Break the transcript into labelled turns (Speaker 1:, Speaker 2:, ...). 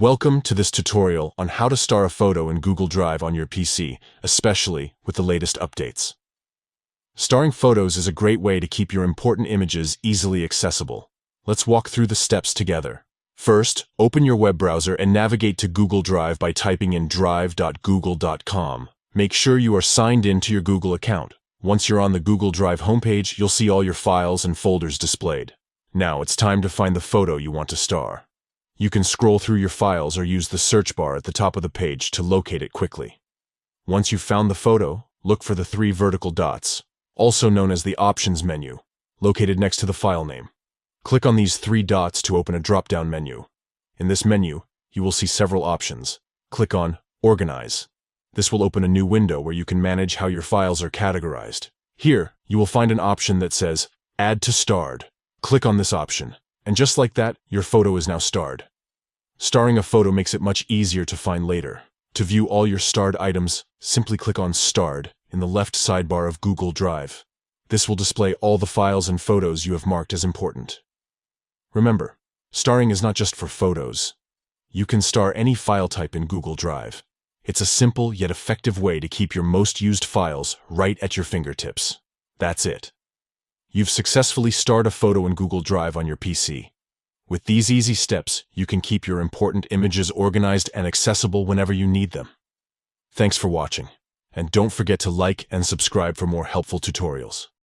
Speaker 1: Welcome to this tutorial on how to star a photo in Google Drive on your PC, especially with the latest updates. Starring photos is a great way to keep your important images easily accessible. Let's walk through the steps together. First, open your web browser and navigate to Google Drive by typing in drive.google.com. Make sure you are signed in to your Google account. Once you're on the Google Drive homepage, you'll see all your files and folders displayed. Now it's time to find the photo you want to star. You can scroll through your files or use the search bar at the top of the page to locate it quickly. Once you've found the photo, look for the 3 vertical dots, also known as the Options menu, located next to the file name. Click on these 3 dots to open a drop-down menu. In this menu, you will see several options. Click on Organize. This will open a new window where you can manage how your files are categorized. Here, you will find an option that says Add to Starred. Click on this option, and just like that, your photo is now starred. Starring a photo makes it much easier to find later. To view all your starred items, simply click on Starred in the left sidebar of Google Drive. This will display all the files and photos you have marked as important. Remember, starring is not just for photos. You can star any file type in Google Drive. It's a simple yet effective way to keep your most used files right at your fingertips. That's it. You've successfully starred a photo in Google Drive on your PC. With these easy steps, you can keep your important images organized and accessible whenever you need them. Thanks for watching, and don't forget to like and subscribe for more helpful tutorials.